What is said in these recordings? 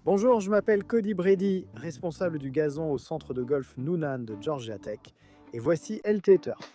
Bonjour, je m'appelle Cody Brady, responsable du gazon au centre de golf Noonan de Georgia Tech. Et voici LT Turf.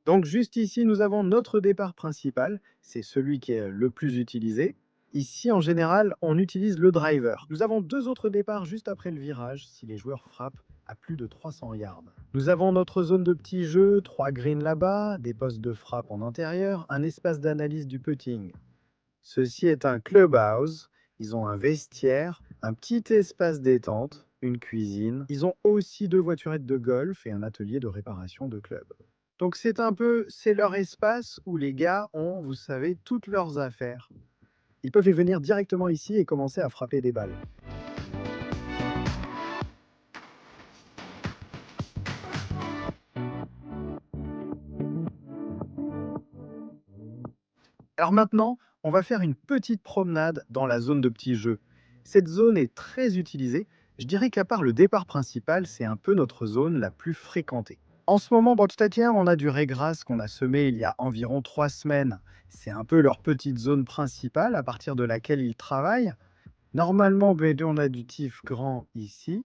Donc juste ici, nous avons notre départ principal, c'est celui qui est le plus utilisé. Ici, en général, on utilise le driver. Nous avons deux autres départs juste après le virage, si les joueurs frappent à plus de 300 yards. Nous avons notre zone de petits jeux, 3 greens là-bas, des postes de frappe en intérieur, un espace d'analyse du putting. Ceci est un clubhouse. Ils ont un vestiaire, un petit espace détente, une cuisine. Ils ont aussi deux voiturettes de golf et un atelier de réparation de club. Donc c'est leur espace où les gars ont, vous savez, toutes leurs affaires. Ils peuvent y venir directement ici et commencer à frapper des balles. Alors maintenant, on va faire une petite promenade dans la zone de petits jeux. Cette zone est très utilisée. Je dirais qu'à part le départ principal, c'est un peu notre zone la plus fréquentée. En ce moment, Bordstadtier, on a du raigrasse qu'on a semé il y a environ 3 semaines. C'est un peu leur petite zone principale à partir de laquelle ils travaillent. Normalement, on a du tif grand ici.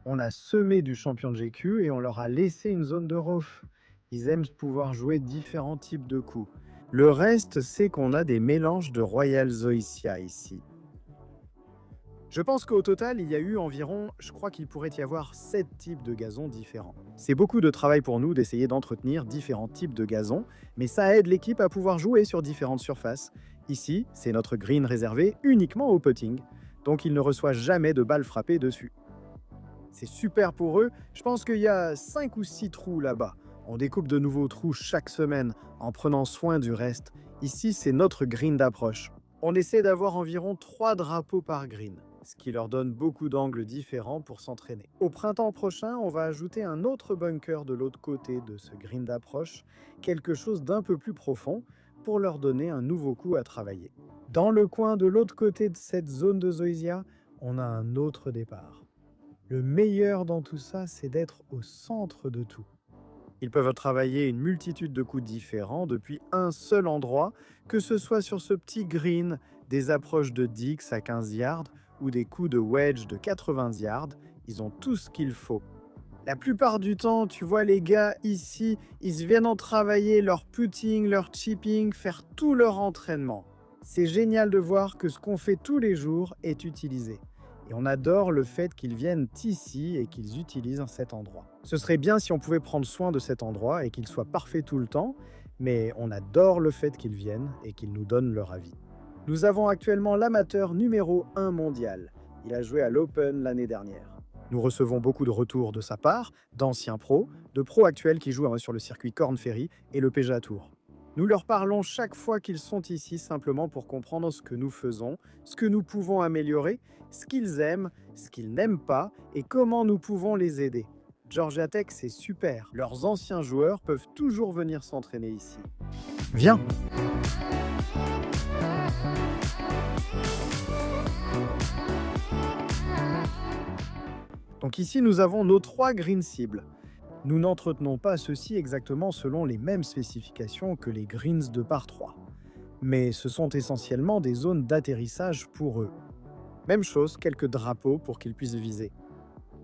On a semé du champion de GQ et on leur a laissé une zone de ROF. Ils aiment pouvoir jouer différents types de coups. Le reste, c'est qu'on a des mélanges de Royal Zoysia ici. Je pense qu'au total, il y a eu environ, je crois qu'il pourrait y avoir 7 types de gazons différents. C'est beaucoup de travail pour nous d'essayer d'entretenir différents types de gazons, mais ça aide l'équipe à pouvoir jouer sur différentes surfaces. Ici, c'est notre green réservé uniquement au putting, donc il ne reçoit jamais de balles frappées dessus. C'est super pour eux, je pense qu'il y a 5 ou 6 trous là-bas. On découpe de nouveaux trous chaque semaine en prenant soin du reste. Ici, c'est notre green d'approche. On essaie d'avoir environ 3 drapeaux par green, ce qui leur donne beaucoup d'angles différents pour s'entraîner. Au printemps prochain, on va ajouter un autre bunker de l'autre côté de ce green d'approche, quelque chose d'un peu plus profond, pour leur donner un nouveau coup à travailler. Dans le coin de l'autre côté de cette zone de Zoysia, on a un autre départ. Le meilleur dans tout ça, c'est d'être au centre de tout. Ils peuvent travailler une multitude de coups différents depuis un seul endroit, que ce soit sur ce petit green, des approches de Dix à 15 yards ou des coups de wedge de 80 yards, ils ont tout ce qu'il faut. La plupart du temps, tu vois les gars ici, ils viennent en travailler leur putting, leur chipping, faire tout leur entraînement. C'est génial de voir que ce qu'on fait tous les jours est utilisé. Et on adore le fait qu'ils viennent ici et qu'ils utilisent cet endroit. Ce serait bien si on pouvait prendre soin de cet endroit et qu'il soit parfait tout le temps, mais on adore le fait qu'ils viennent et qu'ils nous donnent leur avis. Nous avons actuellement l'amateur numéro 1 mondial. Il a joué à l'Open l'année dernière. Nous recevons beaucoup de retours de sa part, d'anciens pros, de pros actuels qui jouent sur le circuit Corn Ferry et le PGA Tour. Nous leur parlons chaque fois qu'ils sont ici simplement pour comprendre ce que nous faisons, ce que nous pouvons améliorer, ce qu'ils aiment, ce qu'ils n'aiment pas et comment nous pouvons les aider. Georgia Tech, c'est super. Leurs anciens joueurs peuvent toujours venir s'entraîner ici. Viens! Donc ici, nous avons nos 3 green cibles. Nous n'entretenons pas ceux-ci exactement selon les mêmes spécifications que les greens de par 3. Mais ce sont essentiellement des zones d'atterrissage pour eux. Même chose, quelques drapeaux pour qu'ils puissent viser.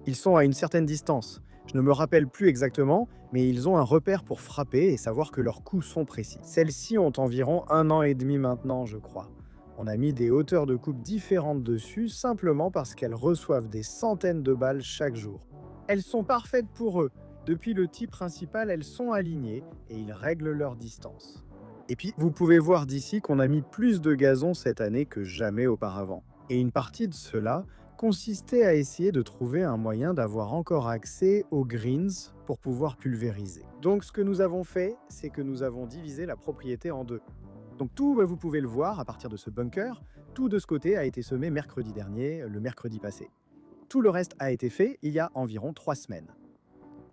Ils sont à une certaine distance. Je ne me rappelle plus exactement, mais ils ont un repère pour frapper et savoir que leurs coups sont précis. Celles-ci ont environ 1 an et demi maintenant, je crois. On a mis des hauteurs de coupe différentes dessus simplement parce qu'elles reçoivent des centaines de balles chaque jour. Elles sont parfaites pour eux. Depuis le tee principal, elles sont alignées et ils règlent leur distance. Et puis, vous pouvez voir d'ici qu'on a mis plus de gazon cette année que jamais auparavant. Et une partie de cela consistait à essayer de trouver un moyen d'avoir encore accès aux greens pour pouvoir pulvériser. Donc ce que nous avons fait, c'est que nous avons divisé la propriété en deux. Donc tout, vous pouvez le voir à partir de ce bunker, tout de ce côté a été semé mercredi dernier, le mercredi passé. Tout le reste a été fait il y a environ 3 semaines.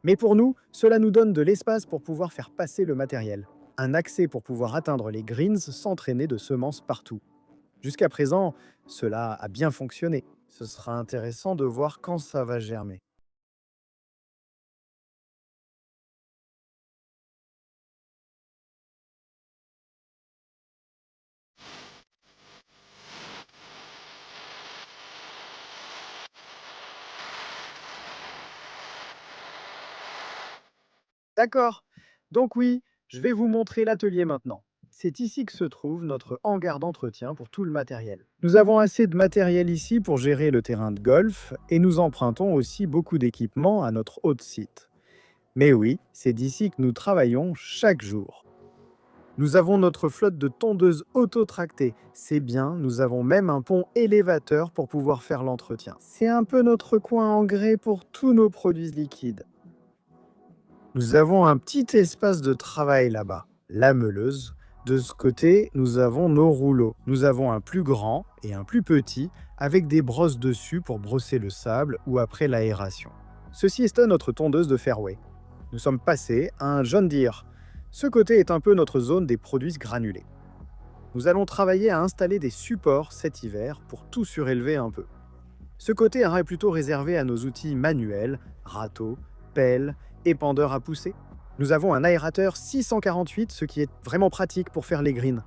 Mais pour nous, cela nous donne de l'espace pour pouvoir faire passer le matériel. Un accès pour pouvoir atteindre les greens sans traîner de semences partout. Jusqu'à présent, cela a bien fonctionné. Ce sera intéressant de voir quand ça va germer. D'accord. Donc oui, je vais vous montrer l'atelier maintenant. C'est ici que se trouve notre hangar d'entretien pour tout le matériel. Nous avons assez de matériel ici pour gérer le terrain de golf et nous empruntons aussi beaucoup d'équipements à notre autre site. Mais oui, c'est d'ici que nous travaillons chaque jour. Nous avons notre flotte de tondeuses auto-tractées. C'est bien, nous avons même un pont élévateur pour pouvoir faire l'entretien. C'est un peu notre coin engrais pour tous nos produits liquides. Nous avons un petit espace de travail là-bas, la meuleuse. De ce côté, nous avons nos rouleaux. Nous avons un plus grand et un plus petit, avec des brosses dessus pour brosser le sable ou après l'aération. Ceci est notre tondeuse de fairway. Nous sommes passés à un John Deere. Ce côté est un peu notre zone des produits granulés. Nous allons travailler à installer des supports cet hiver pour tout surélever un peu. Ce côté est plutôt réservé à nos outils manuels, râteaux, pelles, épandeurs à pousser. Nous avons un aérateur 648, ce qui est vraiment pratique pour faire les greens.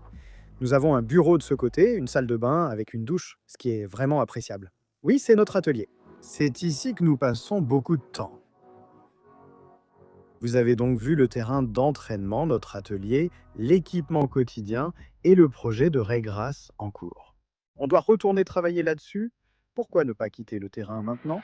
Nous avons un bureau de ce côté, une salle de bain avec une douche, ce qui est vraiment appréciable. Oui, c'est notre atelier. C'est ici que nous passons beaucoup de temps. Vous avez donc vu le terrain d'entraînement, notre atelier, l'équipement quotidien et le projet de régras en cours. On doit retourner travailler là-dessus. Pourquoi ne pas quitter le terrain maintenant?